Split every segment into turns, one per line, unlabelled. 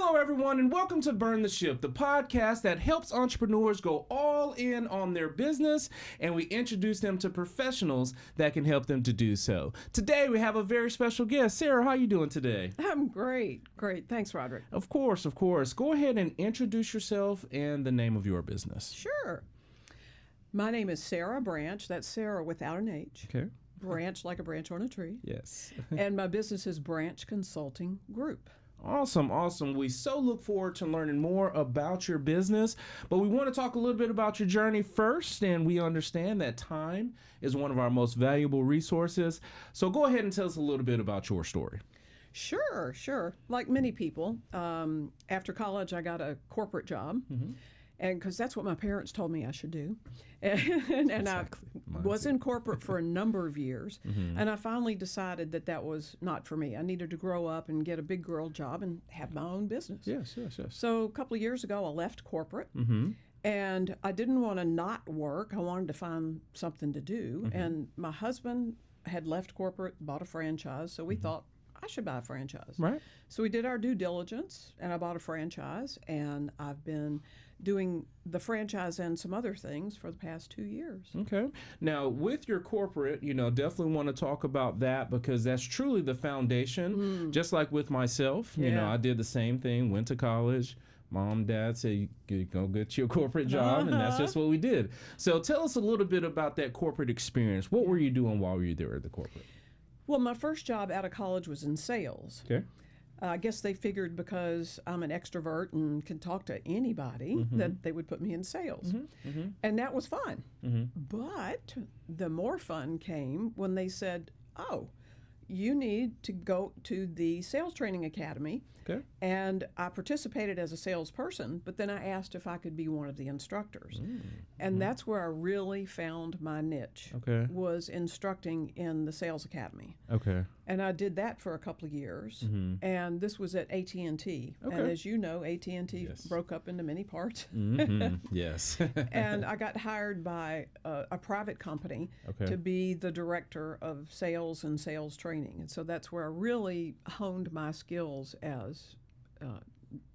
Hello, everyone, and welcome to Burn the Ship, the podcast that helps entrepreneurs go all in on their business, and we introduce them to professionals that can help them to do so. Today, we have a very special guest. Sarah, how are you doing today?
I'm great. Thanks, Roderick.
Of course. Go ahead and introduce yourself and the name of your business.
Sure. My name is Sara Branch. That's Sarah without an H.
Okay.
Branch like a branch on a tree.
Yes.
And my business is Branch Consulting Group.
Awesome. We so look forward to learning more about your business, but we want to talk a little bit about your journey first, and we understand that time is one of our most valuable resources. So go ahead and tell us a little bit about your story.
Sure. Like many people, after college, I got a corporate job. Mm-hmm. And because that's what my parents told me I should do. And exactly. I was in corporate for a number of years. Mm-hmm. And I finally decided that was not for me. I needed to grow up and get a big girl job and have my own business.
Yes.
So a couple of years ago, I left corporate.
Mm-hmm.
And I didn't want to not work. I wanted to find something to do. Mm-hmm. And my husband had left corporate, bought a franchise. So we mm-hmm. thought, I should buy a franchise.
Right.
So we did our due diligence, and I bought a franchise. And I've been doing the franchise and some other things for the past 2 years.
Okay. Now, with your corporate, definitely want to talk about that because that's truly the foundation. Just like with myself, I did the same thing, went to college. Mom, dad said, you go get your corporate job, and that's just what we did. So tell us a little bit about that corporate experience. What were you doing while you were there at the corporate?
Well, my first job out of college was in sales.
Okay.
I guess they figured because I'm an extrovert and can talk to anybody mm-hmm. that they would put me in sales. Mm-hmm. Mm-hmm. And that was fun. Mm-hmm. But the more fun came when they said, oh, you need to go to the sales training academy. Okay. And I participated as a salesperson, but then I asked if I could be one of the instructors. And that's where I really found my niche, was instructing in the sales academy.
Okay.
And I did that for a couple of years, and this was at AT&T. Okay. And as you know, AT&T broke up into many parts.
Mm-hmm. Yes.
And I got hired by a private company to be the director of sales and sales training. And so that's where I really honed my skills as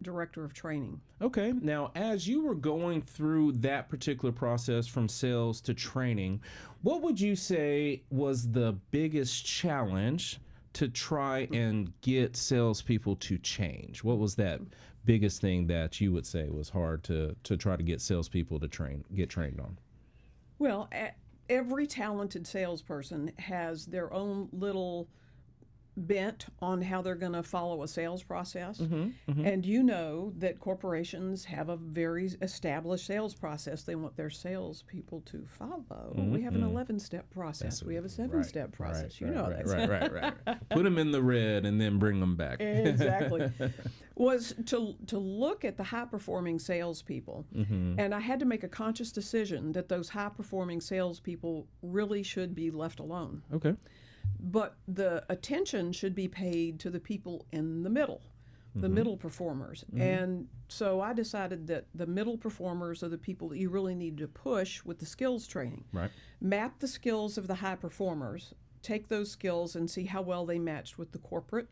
director of training.
Okay. Now, as you were going through that particular process from sales to training, what would you say was the biggest challenge to try and get salespeople to change? What was that biggest thing that you would say was hard to try to get salespeople to get trained on?
Well, every talented salesperson has their own little bent on how they're going to follow a sales process. Mm-hmm, mm-hmm. And you know that corporations have a very established sales process they want their salespeople to follow. Mm-hmm. We have an 11-step process. We have a 7-step process.
Right. Put them in the red and then bring them back.
Exactly. Was to look at the high-performing salespeople. Mm-hmm. And I had to make a conscious decision that those high-performing salespeople really should be left alone.
Okay.
But the attention should be paid to the people in the middle, the middle performers. Mm-hmm. And so I decided that the middle performers are the people that you really need to push with the skills training.
Right.
Map the skills of the high performers, take those skills and see how well they matched with the corporate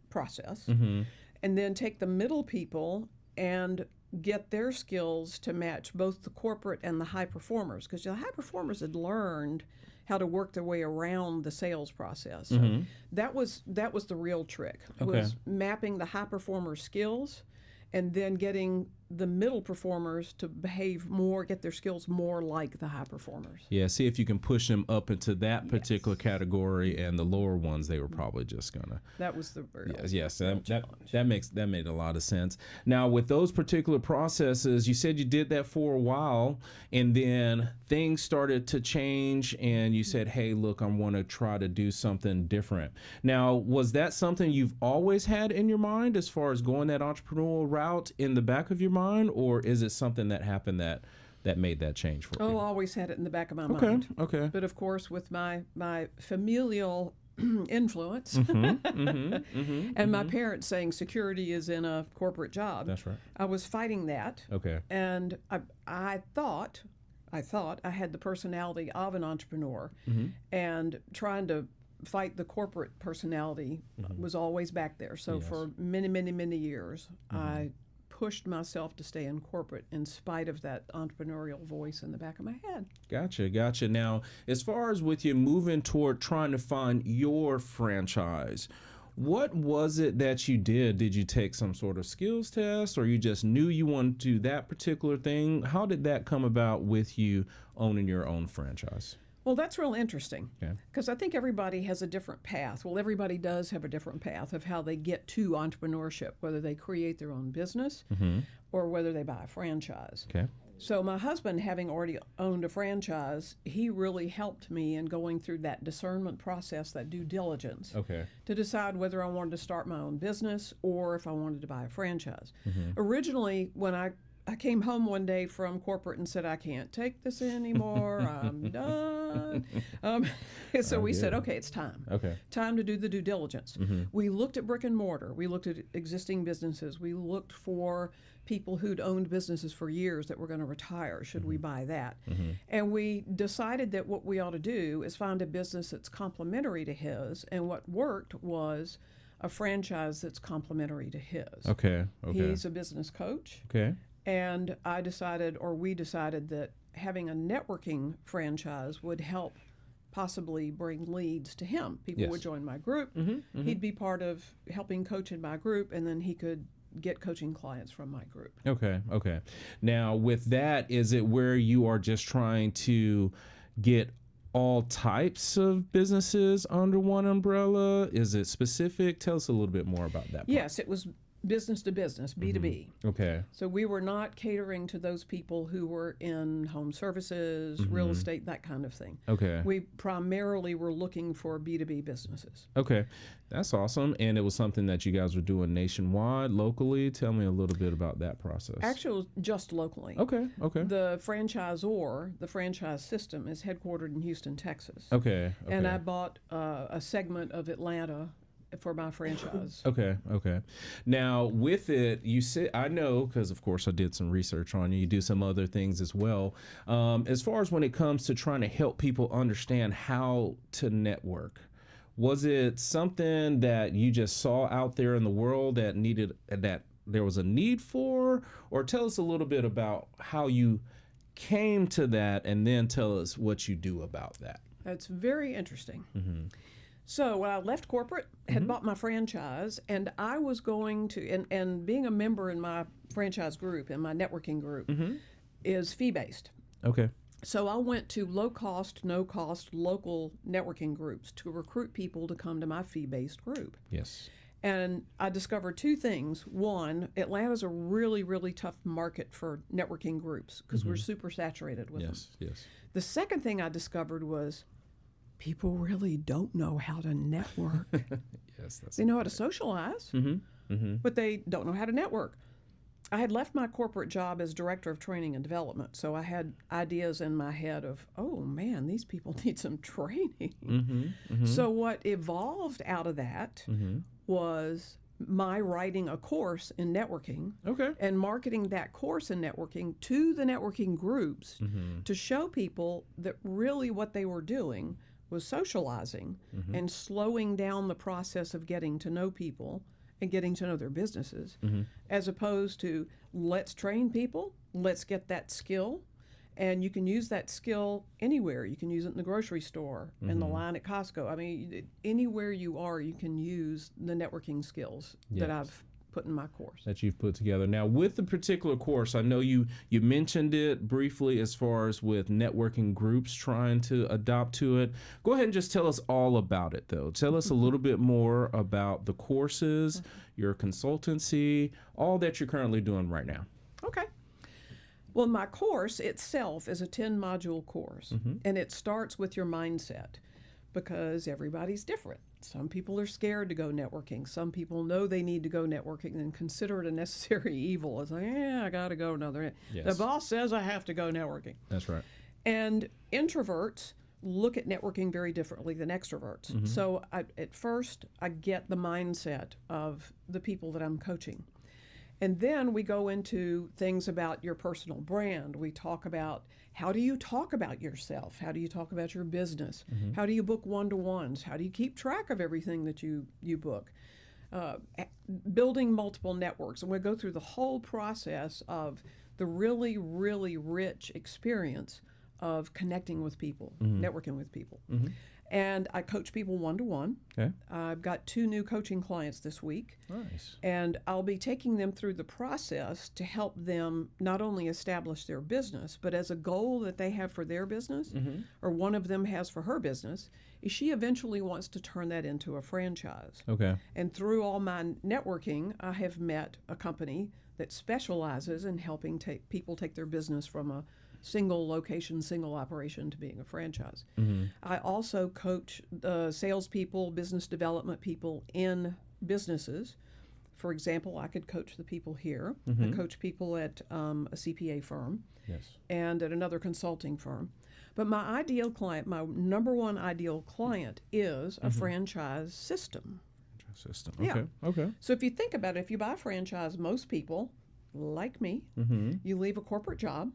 process, and then take the middle people and get their skills to match both the corporate and the high performers, because the high performers had learned how to work their way around the sales process. So that was the real trick, was mapping the high performer skills and then getting the middle performers to behave more, get their skills more like the high performers.
Yeah, see if you can push them up into that particular category, and the lower ones, they were probably just gonna.
That was the real
that made a lot of sense. Now, with those particular processes, you said you did that for a while, and then things started to change, and you said, hey, look, I want to try to do something different. Now, was that something you've always had in your mind as far as going that entrepreneurial route in the back of your mind, or is it something that happened that made that change for you?
Oh, I always had it in the back of my mind. Okay. But of course, with my familial influence and my parents saying security is in a corporate job.
That's right.
I was fighting that.
Okay.
And I thought I had the personality of an entrepreneur and trying to fight the corporate personality was always back there. So
Yes.
for many, many, many years, I pushed myself to stay in corporate in spite of that entrepreneurial voice in the back of my head.
Gotcha. Now, as far as with you moving toward trying to find your franchise, what was it that you did? Did you take some sort of skills test, or you just knew you wanted to do that particular thing? How did that come about with you owning your own franchise?
Well, that's real interesting
Okay.
because I think everybody has a different path. Well, everybody does have a different path of how they get to entrepreneurship, whether they create their own business or whether they buy a franchise.
Okay.
So my husband, having already owned a franchise, he really helped me in going through that discernment process, that due diligence,
Okay.
to decide whether I wanted to start my own business or if I wanted to buy a franchise. Originally, when I came home one day from corporate and said, I can't take this anymore, I'm done. So we said, okay, it's time.
Okay.
Time to do the due diligence. We looked at brick and mortar. We looked at existing businesses. We looked for people who'd owned businesses for years that were going to retire. Should we buy that? And we decided that what we ought to do is find a business that's complementary to his. And what worked was a franchise that's complementary to his.
Okay.
He's a business coach.
Okay.
And I decided, or we decided, that having a networking franchise would help possibly bring leads to him. People would join my group. He'd be part of helping coach in my group, and then he could get coaching clients from my group.
Okay. Now, with that, is it where you are just trying to get all types of businesses under one umbrella? Is it specific? Tell us a little bit more about that part.
Yes, it was business to business, B2B.
Okay.
So we were not catering to those people who were in home services, real estate, that kind of thing.
Okay.
We primarily were looking for B2B businesses.
Okay. That's awesome. And it was something that you guys were doing nationwide, locally. Tell me a little bit about that process.
Actually, it was just locally.
Okay.
The franchisor, the franchise system, is headquartered in Houston, Texas.
Okay.
And I bought a segment of Atlanta for my franchise.
Okay. Now, with it, you said, I know, because of course I did some research on you, you do some other things as well. As far as when it comes to trying to help people understand how to network, was it something that you just saw out there in the world that there was a need for? Or tell us a little bit about how you came to that, and then tell us what you do about that.
That's very interesting. So when I left corporate, had bought my franchise, and I was going to, and being a member in my franchise group, in my networking group, is fee-based.
Okay.
So I went to low-cost, no-cost local networking groups to recruit people to come to my fee-based group.
Yes.
And I discovered two things. One, Atlanta's a really, really tough market for networking groups because we're super saturated with them.
Yes.
The second thing I discovered was people really don't know how to network.
Yes, that's
They know how to socialize, but they don't know how to network. I had left my corporate job as director of training and development, so I had ideas in my head of, oh man, these people need some training. So what evolved out of that was my writing a course in networking and marketing that course in networking to the networking groups to show people that really what they were doing was socializing and slowing down the process of getting to know people and getting to know their businesses, as opposed to let's train people, let's get that skill, and you can use that skill anywhere. You can use it in the grocery store, in the line at Costco. I mean, anywhere you are, you can use the networking skills that I've put in my course.
That you've put together. Now, with the particular course, I know you mentioned it briefly as far as with networking groups trying to adopt to it. Go ahead and just tell us all about it, though. Tell us a little bit more about the courses, your consultancy, all that you're currently doing right now.
Okay. Well, my course itself is a 10-module course, and it starts with your mindset because everybody's different. Some people are scared to go networking. Some people know they need to go networking and consider it a necessary evil. It's like, I got to go. No, the boss says I have to go networking.
That's right.
And introverts look at networking very differently than extroverts. So at first, I get the mindset of the people that I'm coaching. And then we go into things about your personal brand. We talk about how do you talk about yourself? How do you talk about your business? How do you book one-to-ones? How do you keep track of everything that you book? Building multiple networks. And we go through the whole process of the really, really rich experience of connecting with people, networking with people. And I coach people one-to-one.
Okay.
I've got 2 new coaching clients this week.
Nice.
And I'll be taking them through the process to help them not only establish their business, but as a goal that they have for their business, or one of them has for her business, is she eventually wants to turn that into a franchise.
Okay.
And through all my networking, I have met a company that specializes in helping people take their business from a single location, single operation to being a franchise. I also coach salespeople, business development people in businesses. For example, I could coach the people here. I coach people at a CPA firm and at another consulting firm. But my ideal client, my number one ideal client is a franchise system.
System.
Yeah.
Okay. Okay.
So if you think about it, if you buy a franchise, most people, like me, you leave a corporate job.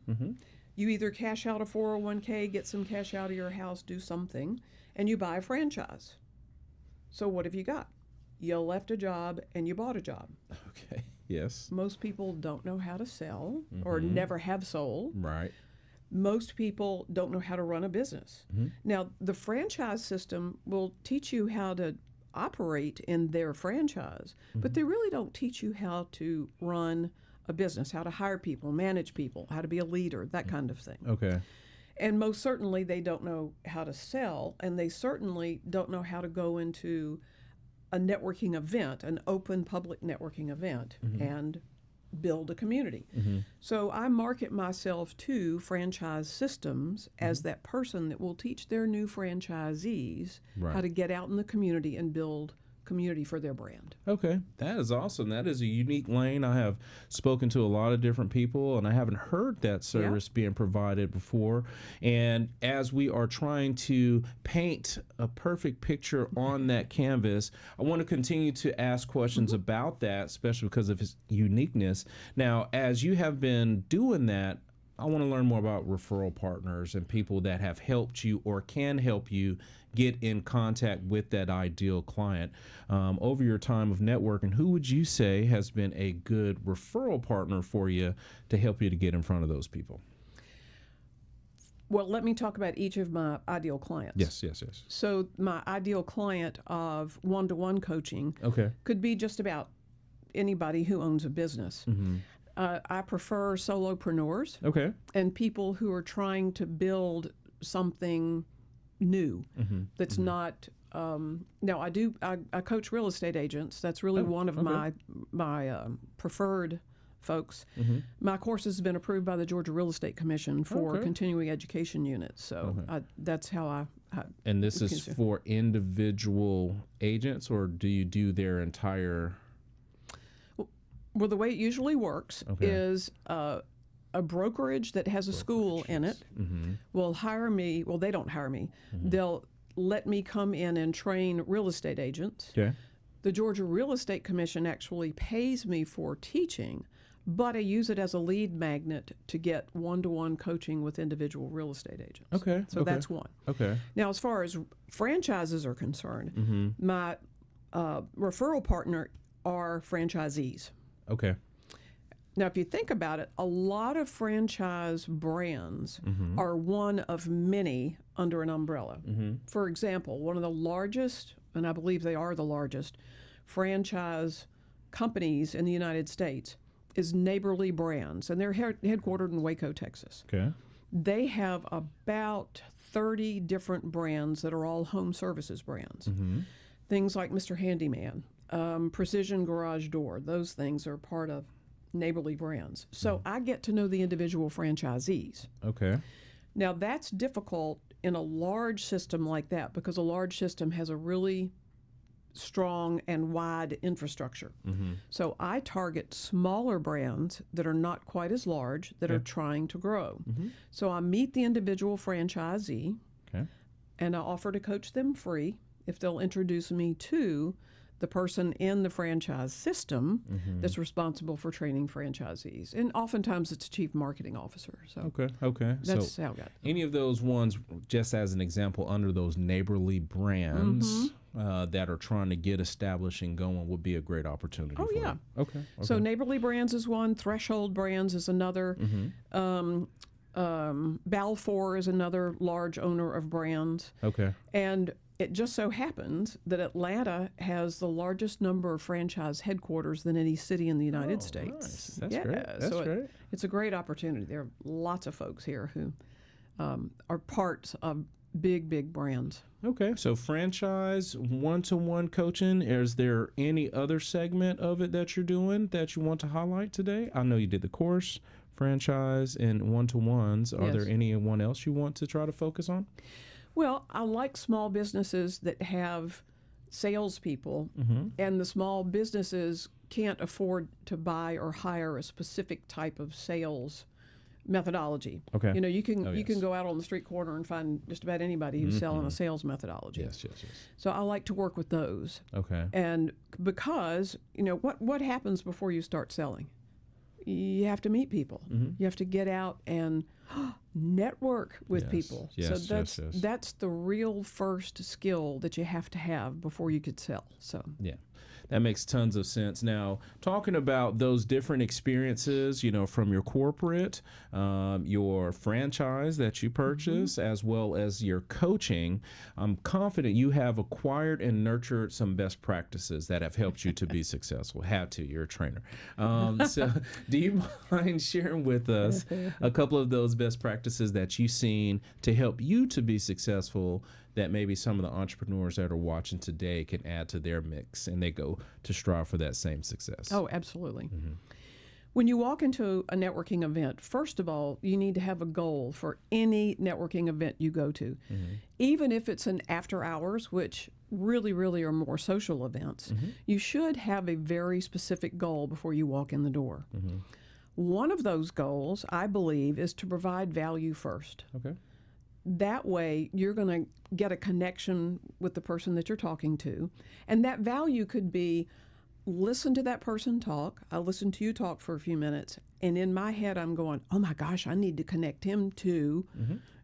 You either cash out a 401k, get some cash out of your house, do something, and you buy a franchise. So what have you got? You left a job and you bought a job.
Okay. Yes.
Most people don't know how to sell or never have sold.
Right.
Most people don't know how to run a business. Now, the franchise system will teach you how to operate in their franchise, but they really don't teach you how to run a business, how to hire people, manage people, how to be a leader, that kind of thing.
Okay.
And most certainly they don't know how to sell, and they certainly don't know how to go into a networking event, an open public networking event, and build a community. So I market myself to franchise systems as that person that will teach their new franchisees how to get out in the community and build community for their brand.
Okay, that is awesome. That is a unique lane. I have spoken to a lot of different people, and I haven't heard that service being provided before. And as we are trying to paint a perfect picture on that canvas, I want to continue to ask questions about that, especially because of its uniqueness. Now, as you have been doing that, I want to learn more about referral partners and people that have helped you or can help you get in contact with that ideal client. Over your time of networking, who would you say has been a good referral partner for you to help you to get in front of those people?
Well, let me talk about each of my ideal clients.
Yes.
So my ideal client of one-to-one coaching could be just about anybody who owns a business. I prefer solopreneurs and people who are trying to build something new that's not now I coach real estate agents. That's really one of my preferred folks. My course has been approved by the Georgia Real Estate Commission for continuing education units, so that's how I
and this is for individual agents, or do you do their entire?
Well, the way it usually works is a brokerage that has a school in it will hire me. Well, they don't hire me. They'll let me come in and train real estate agents. The Georgia Real Estate Commission actually pays me for teaching, but I use it as a lead magnet to get one-to-one coaching with individual real estate agents. So that's one. Now, as far as franchises are concerned, my referral partner are franchisees. Now, if you think about it, a lot of franchise brands are one of many under an umbrella. For example, one of the largest, and I believe they are the largest, franchise companies in the United States is Neighborly Brands, and they're headquartered in Waco, Texas. They have about 30 different brands that are all home services brands. Things like Mr. Handyman, Precision Garage Door, those things are part of Neighborly Brands. So I get to know the individual franchisees. Now that's difficult in a large system like that because a large system has a really strong and wide infrastructure. So I target smaller brands that are not quite as large, that are trying to grow. So I meet the individual franchisee and I offer to coach them free if they'll introduce me to the person in the franchise system that's responsible for training franchisees. And oftentimes it's chief marketing officer. So
Okay.
that's
So
how I got it.
any of those ones, just as an example, under those neighborly brands that are trying to get established and going would be a great opportunity for
yeah.
you. Okay.
So neighborly brands is one, threshold brands is another. Balfour is another large owner of brands.
Okay.
And it just so happens that Atlanta has the largest number of franchise headquarters than any city in the United States.
Nice. That's great. That's great.
It's a great opportunity. There are lots of folks here who are parts of big brands.
Okay, so franchise, one-to-one coaching. Is there any other segment of it that you're doing that you want to highlight today? I know you did the course, franchise, and one-to-ones. Are there anyone else you want to try to focus on?
Well, I like small businesses that have salespeople, and the small businesses can't afford to buy or hire a specific type of sales methodology.
Okay.
You know, you can go out on the street corner and find just about anybody who's selling a sales methodology.
Yes.
So I like to work with those.
Okay.
And because, you know, what happens before you start selling? You have to meet people. You have to get out and network with people. So that's the real first skill that you have to have before you could sell. So
yeah. That makes tons of sense. Now, talking about those different experiences, you know, from your corporate, your franchise that you purchase, as well as your coaching, I'm confident you have acquired and nurtured some best practices that have helped you to be successful. Have to, you're a trainer. So do you mind sharing with us a couple of those best practices that you've seen to help you to be successful that maybe some of the entrepreneurs that are watching today can add to their mix and they go to strive for that same success?
Oh, absolutely. When you walk into a networking event, first of all, you need to have a goal for any networking event you go to. Even if it's an after hours, which really are more social events, you should have a very specific goal before you walk in the door. One of those goals, I believe, is to provide value first.
Okay.
That way, you're going to get a connection with the person that you're talking to. And that value could be, listen to that person talk. I listen to you talk for a few minutes. And in my head, I'm going, oh my gosh, I need to connect him to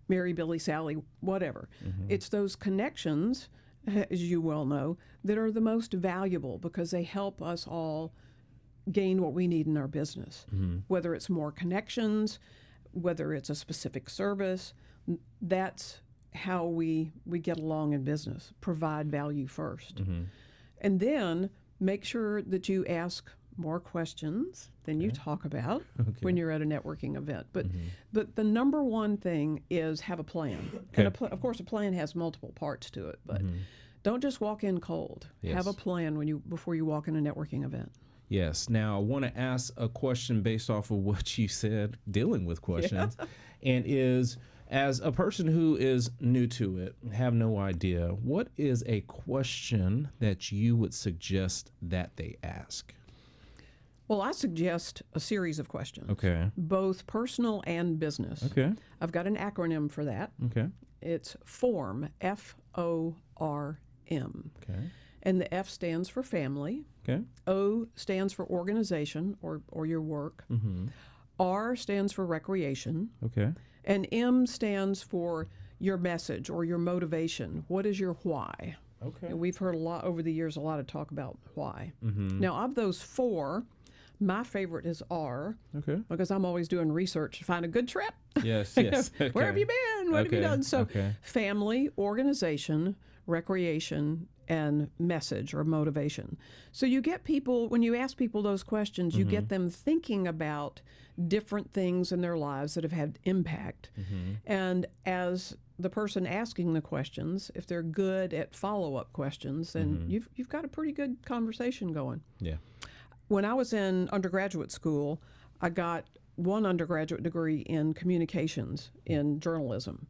Mary, Billy, Sally, whatever. It's those connections, as you well know, that are the most valuable because they help us all gain what we need in our business. Whether it's more connections, whether it's a specific service, that's how we get along in business. Provide value first. And then make sure that you ask more questions than you talk about when you're at a networking event. But the number one thing is have a plan. And of course, a plan has multiple parts to it, but don't just walk in cold. Have a plan before you walk in a networking event.
Yes. Now, I want to ask a question based off of what you said, dealing with questions, and is, as a person who is new to it, have no idea, what is a question that you would suggest that they ask?
Well, I suggest a series of questions.
Okay.
Both personal and business.
Okay.
I've got an acronym for that.
Okay.
It's FORM, F-O-R-M.
Okay.
And the F stands for family.
Okay.
O stands for organization or your work. R stands for recreation.
Okay.
And M stands for your message or your motivation. What is your why?
Okay.
And we've heard a lot over the years, a lot of talk about why. Now, of those four, my favorite is R.
Okay.
Because I'm always doing research to find a good trip.
Yes. Okay.
Where have you been? What have you done? So
Okay.
family, organization, recreation, and message or motivation. So you get people, when you ask people those questions, you get them thinking about different things in their lives that have had impact. And as the person asking the questions, if they're good at follow-up questions, then you've got a pretty good conversation going.
Yeah.
When I was in undergraduate school, I got one undergraduate degree in communications in journalism.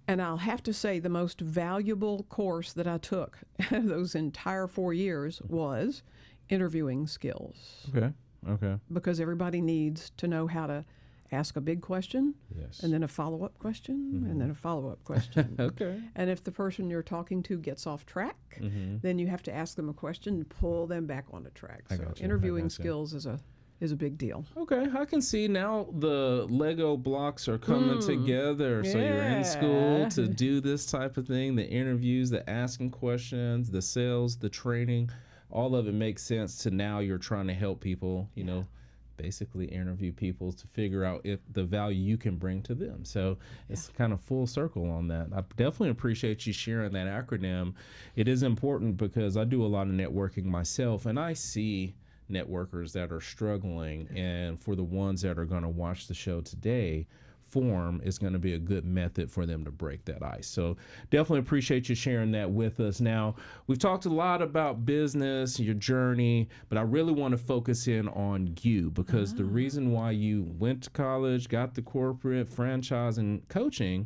And I'll have to say the most valuable course that I took those entire 4 years was interviewing skills.
Okay. Okay.
Because everybody needs to know how to ask a big question,
Yes.
and then a follow-up question, and then a follow-up question.
Okay.
And if the person you're talking to gets off track, then you have to ask them a question and pull them back on the track.
I
So
gotcha, I
interviewing
gotcha.
skills is a big deal.
Okay, I can see now the Lego blocks are coming together. So you're in school
Yeah.
to do this type of thing, the interviews, the asking questions, the sales, the training, all of it makes sense to now you're trying to help people, you know, basically interview people to figure out if the value you can bring to them. So it's kind of full circle on that. I definitely appreciate you sharing that acronym. It is important because I do a lot of networking myself, and I see networkers that are struggling, and for the ones that are going to watch the show today, form is going to be a good method for them to break that ice. So definitely appreciate you sharing that with us. Now, we've talked a lot about business, your journey, but I really want to focus in on you, because the reason why you went to college, got the corporate franchise and coaching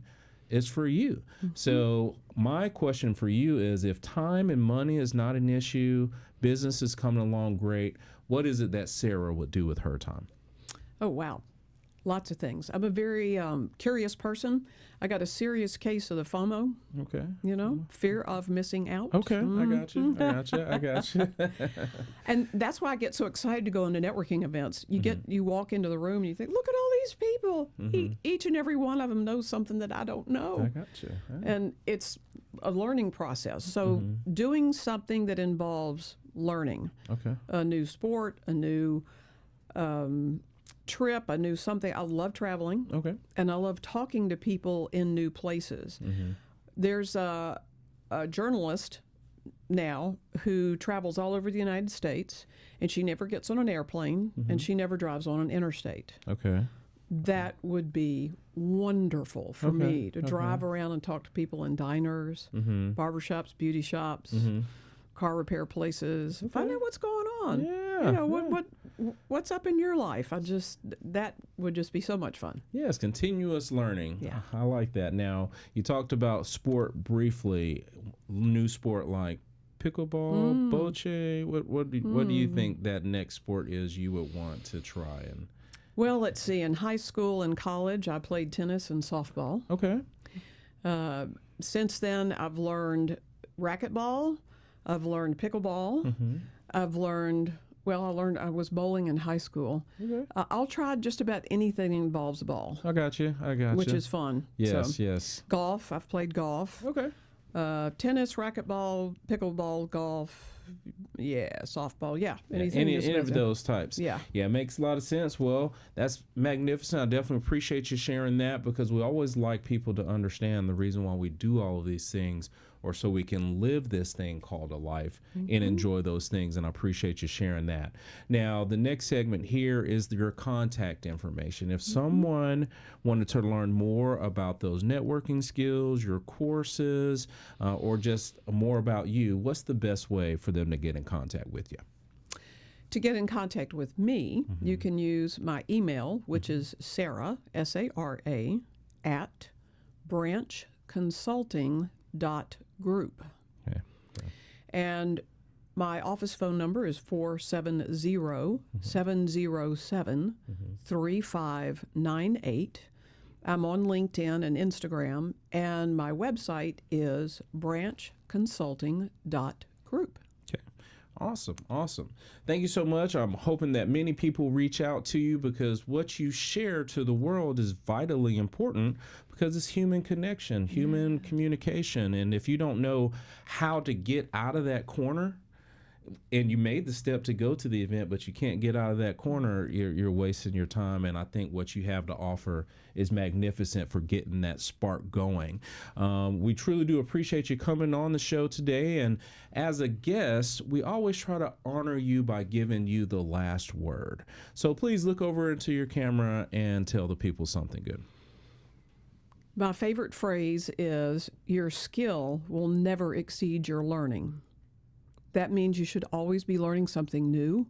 is for you. So my question for you is, if time and money is not an issue, business is coming along great, what is it that Sara would do with her time?
Oh, wow. Lots of things. I'm a very curious person. I got a serious case of the FOMO,
Okay.
fear of missing out.
Okay. I got you. I got you.
And that's why I get so excited to go into networking events. You walk into the room and you think, look at all these people. Each and every one of them knows something that I don't know.
I got you.
And it's a learning process. So doing something that involves learning,
Okay.
a new sport, a new trip, a new something. I love traveling.
Okay.
And I love talking to people in new places. There's a journalist now who travels all over the United States, and she never gets on an airplane, and she never drives on an interstate.
Okay.
That would be wonderful for me to drive around and talk to people in diners, barbershops, beauty shops, car repair places, find out what's going on.
Yeah.
What's up in your life? That would just be so much fun.
Yes, continuous learning.
Yeah.
I like that. Now, you talked about sport briefly, new sport like pickleball, bocce. What do you think that next sport is you would want to try? And
Well, let's see. In high school and college, I played tennis and softball.
okay.
Since then, I've learned racquetball. I've learned pickleball. I've learned, I was bowling in high school.
Okay.
I'll try just about anything that involves a ball,
I got you.
which is fun.
Yes,
So,
yes.
golf, I've played golf.
Okay.
Tennis, racquetball, pickleball, golf, softball, anything.
Any
just
of
about that.
those types.
Yeah.
Yeah, it makes a lot of sense. Well, that's magnificent. I definitely appreciate you sharing that, because we always like people to understand the reason why we do all of these things, or so we can live this thing called a life and enjoy those things. And I appreciate you sharing that. Now, the next segment here is your contact information. If someone wanted to learn more about those networking skills, your courses, or just more about you, what's the best way for them to get in contact with you?
To get in contact with me, you can use my email, which is Sara, S-A-R-A, at branchconsulting.group.
Okay.
And my office phone number is 470-707-3598. I'm on LinkedIn and Instagram, and my website is branchconsulting.group.
Okay. Awesome. Awesome. Thank you so much. I'm hoping that many people reach out to you, because what you share to the world is vitally important, because it's human connection, human communication. And if you don't know how to get out of that corner, and you made the step to go to the event, but you can't get out of that corner, you're wasting your time. And I think what you have to offer is magnificent for getting that spark going. We truly do appreciate you coming on the show today. And as a guest, we always try to honor you by giving you the last word. So please look over into your camera and tell the people something good.
My favorite phrase is, your skill will never exceed your learning. That means you should always be learning something new,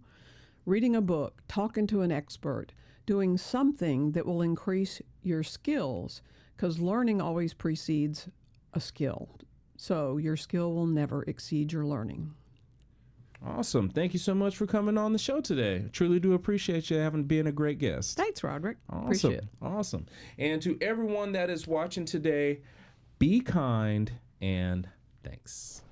reading a book, talking to an expert, doing something that will increase your skills, because learning always precedes a skill. So your skill will never exceed your learning.
Awesome. Thank you so much for coming on the show today. Truly do appreciate you being a great guest.
Thanks, Roderick.
Awesome.
Appreciate it.
Awesome. And to everyone that is watching today, be kind and thanks.